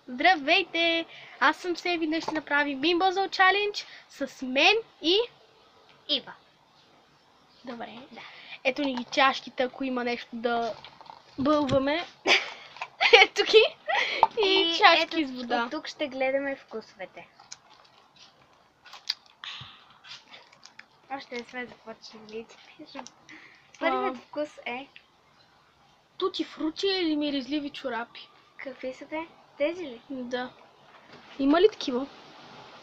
Здравейте! Аз съм Севи, днес ще направим Бимбозъл чалендж с мен и Ива. Добре. Да. Ето ни ги чашките, ако има нещо да бълваме. Ето ги. И чашки ето, с вода. от тук ще гледаме вкусовете. Още не сме започнали. Първият вкус е... Тути фрути или миризливи чорапи? Какви са те? Тези ли? Да. Има ли такива?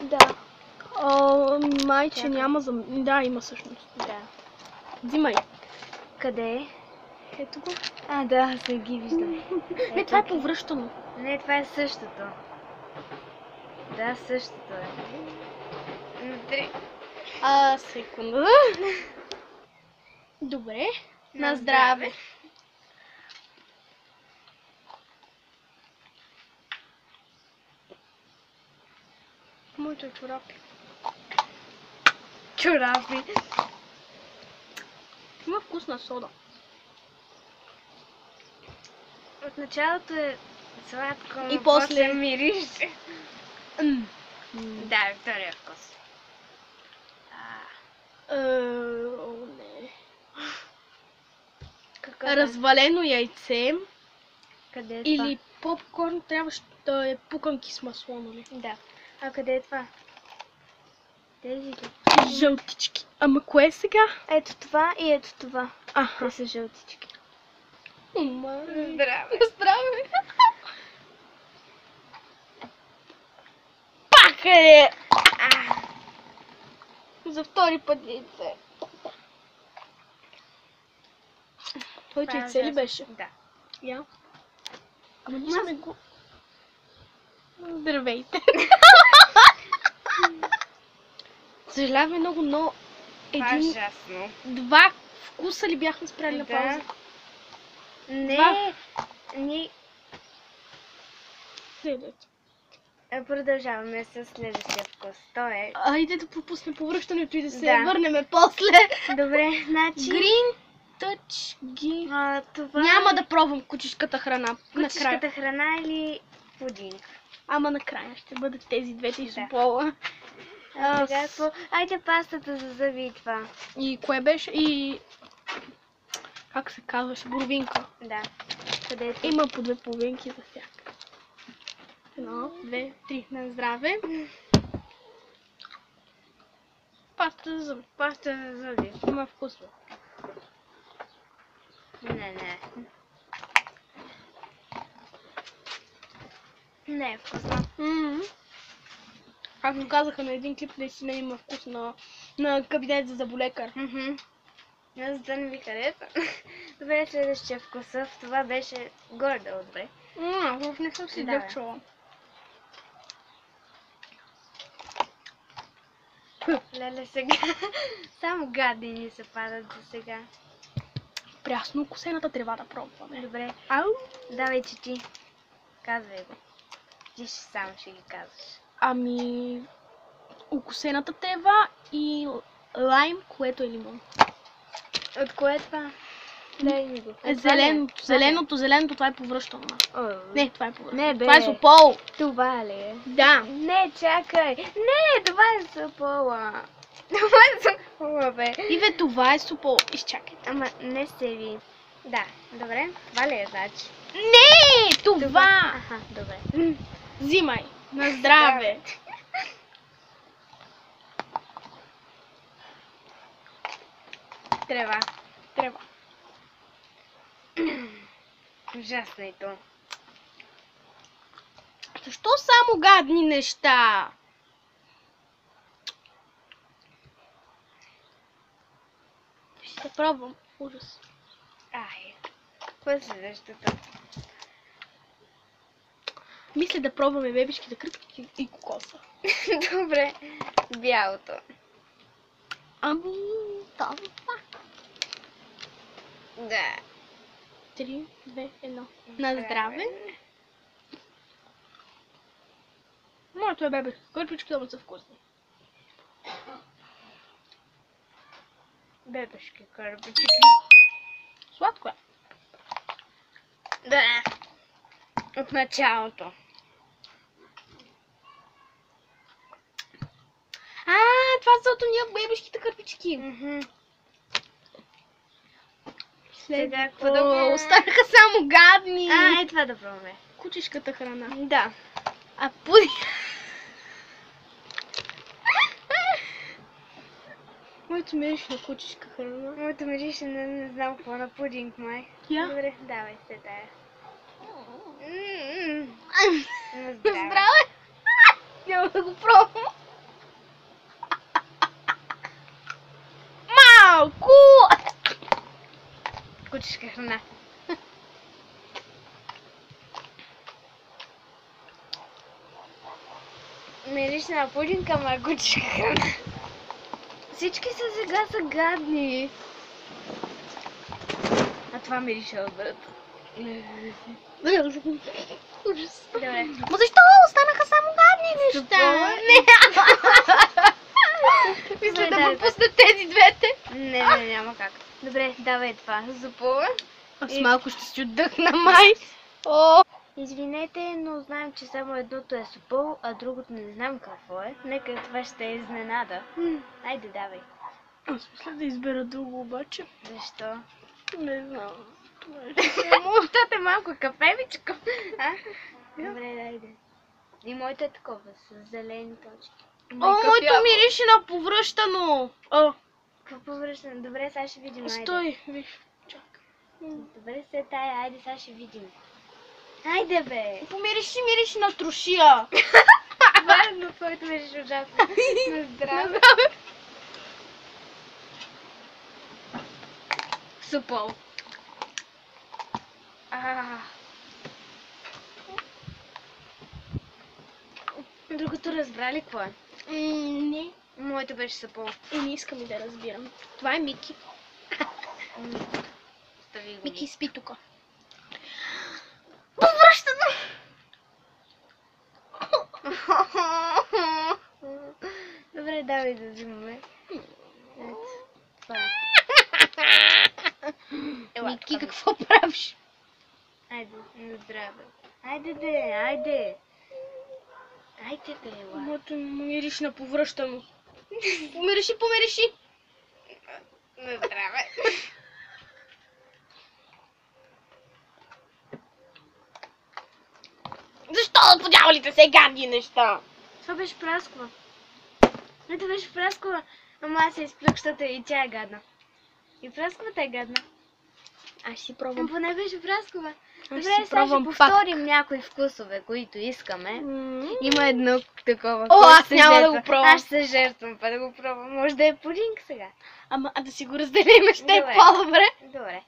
Да. Майче Чакай. няма за... Да, има всъщност. Да. Взимай. Къде е? Ето го. А, да, се ги виждам. Не, това е повръщано. Не, това е същото. Да, същото е. Секунда. Добре. На здраве. Моите чорапи. Чорапи. Има вкус на сода. От началото е сладко, И но после мирише. Да, е втория вкус. Не. Какво е? Развалено яйце Къде е или попкорн, трябваше да е пуканки с масло, нали? това? Да. А къде е това? Тези ли? Жълтички. Ама кое е сега? Ето това и ето това. Аха. Те са жълтички. Здраве. Здраве. Пак е! За втори път яйце. Твоето яйце ли беше? Да. Я. Ама ние сме го... Здравейте. Съжаляваме много, но Ужасно. два вкуса ли бяхме спряли на пауза? Не, ние Следвайте. продължаваме с следващия вкус. Той е... Айде да пропуснем повръщането и да се Да. върнем после. Добре, значи... Green Touch ги... това Няма да пробвам кучешката храна. Накрая. кучешката храна или пудинг. Ама накрая ще бъдат тези двете и супола. Сега какво? Айде пастата за зъби и това. И кое беше? И... Как се казваше? Половинка. Да. Къде е? Има по две половинки за всяка. Едно, две, три. На здраве. Паста за зъби. Паста за зъби. Има вкусно. Не. Не е вкусно. Както казаха на един клип, наистина има вкус на кабинет за заболекар. Аз да не ви хареса. Добре, следващия вкус. Това беше гордо добре. Не съм си Да. дъвчала. Леле сега. Само гадни ни се падат за сега. Прясно косената трева да пробваме. Добре. Ау! Давай, че ти. Казвай го. Ти само ще ги казваш. Ами... Укосената трева и лайм, което е лимон. От кое е това? Дай ми го. Зеленото, това е повръщано. Не, това е повръщано. Не, бе. Това е супол. Това ли е? Да. Не, чакай. Не, това е супола. Това е супола, бе. Иве, това е супол. Изчакай. Ама не се ви. Да, добре. Това ли е, значи? Не, това. Аха, добре. Взимай. На здраве. Трева. Трева. Ужасно и то. Защо само гадни неща? Ще пробвам. Ужас. Ай. Какво е следващото? Мисля да пробваме бебешките кръпки и кокоса. Добре. Бялото. Ами, това. Да. 3, 2, 1. На здраве. Моето е бебешки кърпички, да са вкусни. Бебешки кърпички. Сладко е. Да. От началото. това са от уния бебешките кърпички. Сега какво да пробваме? Останаха само гадни. Е това да пробваме. Кучешката храна. Да. А пуди... Моето мириш на кучешка храна. Моето мирише на не знам какво, на пудинг май. Я? Добре, давай се тая. На Здраве! Няма да го пробвам. Малко! Кучешка храна. Мирише на пудинг, ама кучешка храна. Всички са сега са гадни. А това мирише отбрат. Ужас. Добре. Ма защо останаха само гадни неща? Не. Мисля да пропусна тези двете. Не, няма как. Добре, давай това. Зупова. Аз малко ще си отдъхна, май. О! Извинете, но знаем, че само едното е супол, а другото не знам какво е. Нека това ще е изненада. Айде, давай. Аз мисля да избера друго обаче. Защо? Не знам. Това е малко кафевичко. Добре, дайде. И моето е такова, с зелени точки. О, моето мирише на повръщано. Какво повръщане? Добре, сега ще видим. Айде. Стой, виж. Чакай. Добре, се тая, айде, сега ще видим. Айде, бе! Помириш на трошия. Важно, твоето беше ужасно. На здраве. Супол. Другото разбра ли какво е? Не. Моето беше супол. И не искам и да разбирам. Това е Мики. Стави го. Мики спи тука. Повръщано! Добре, давай да взимаме. Ето, това е. Мики, какво правиш? Айде, на здраве. Айде, бе, айде. Айде, бе, ела. Моето мириш на повръщано. Помириши. На здраве. Защо по дяволите се гадни неща? Това беше праскова. Ето беше праскова. Ама аз се изплюх, защото и тя е гадна. И прасковата е гадна. Аз си Но пробвам. поне беше праскова. Добре, си сега ще пробвам повторим някои вкусове, които искаме. Има едно такова. О, аз се няма да жертва. го пробвам. Аз ще се жертвам, па да го пробвам. Може да е пудинг сега. Ама да си го разделим, ще е Добре. по-добре. Добре.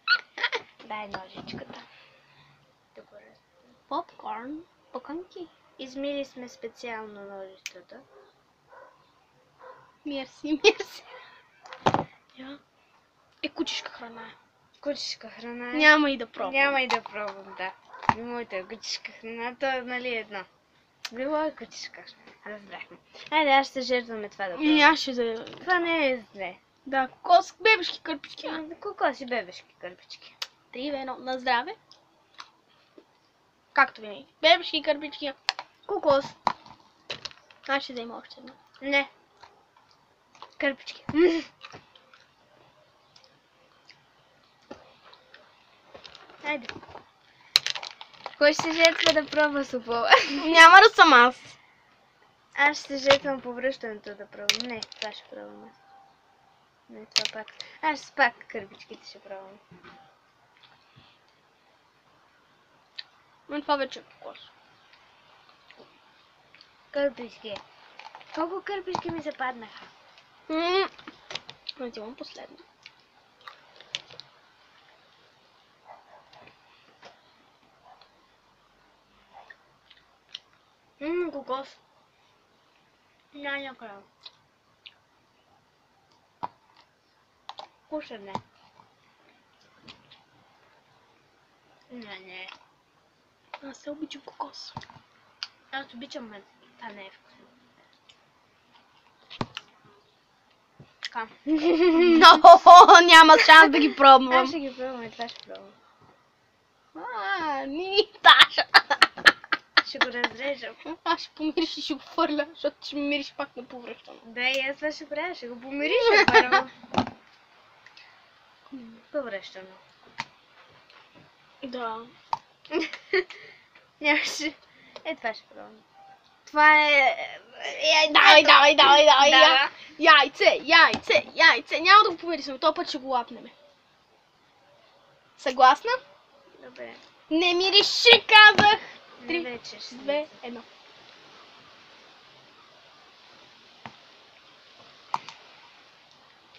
Дай ножичката. Добре. Попкорн. Покънки. Измили сме специално ножичката. Мерси. Кучешка храна. Кучешка храна. Няма и да пробвам. Няма и да пробвам, да. И моята е кучешка храна, то е нали едно. Било е кучешка храна. Разбрахме. Айде, аз ще жертваме това да пробвам. Аз ще да... Това не е зле. Да, кокос, бебешки кърпички. Кокоси бебешки кърпички. 3-1 на здраве. Както винаги. Бебешки кърпички. Кокос. Аз ще взема още едно. Не. Кърпички. Айде. Кой ще се жертва да пробва супова? Няма да съм аз. Аз ще се жертвам по връщането да пробвам. Не, това ще пробвам аз. Не, това пак. Аз пак кърпичките ще пробвам. Но това вече е кокос. Кърпички. Колко кърпички ми се паднаха? Взимам последно. Кокос. Няня крал. Кушане. Не. Аз се обичам кокос. Аз обичам мен. Това не е вкусно. Така. Но, няма шанс да ги пробвам. Аз ще ги пробвам и това ще пробвам. Таша. Ще го разрежам. Аз ще помириш и ще го фърля, защото ще ми мириш пак на повръщане. Да, и аз това ще правя, ще го помириша първо. Повръщано. Да. Нямаше. Това ще пробвам. Това е... Давай. Да. Яйце. Няма да го помирисваме, този път ще го лапнем. Съгласна? Добре. Не мириши, казах! Не 3, вече ще 2, 1.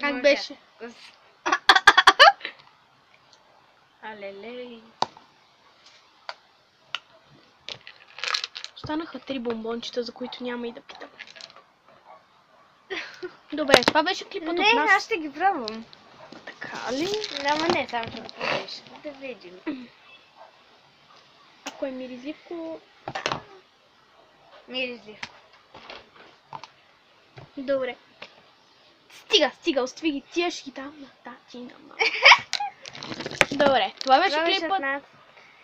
Как Може. беше? Алелей. Останаха 3 бомбончета, за които няма и да питам. Добре, това беше клипът от Не, нас. аз ще ги пробвам. Така ли? Ама не, само ще го помириш. Да видим. Ако е миризливко... Миризливко. Добре. Стига, остави ги. Тия ще ги дам на тати на мама. Добре, това беше Това беше от клипът, нас.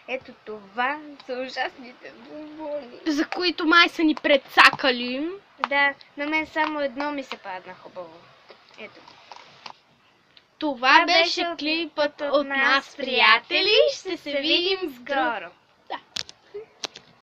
Ето това са ужасните бомбони. за които май са ни прецакали. Да, на мен само едно ми се падна хубаво. Ето. Това беше клипът от нас, приятели. Ще се видим скоро.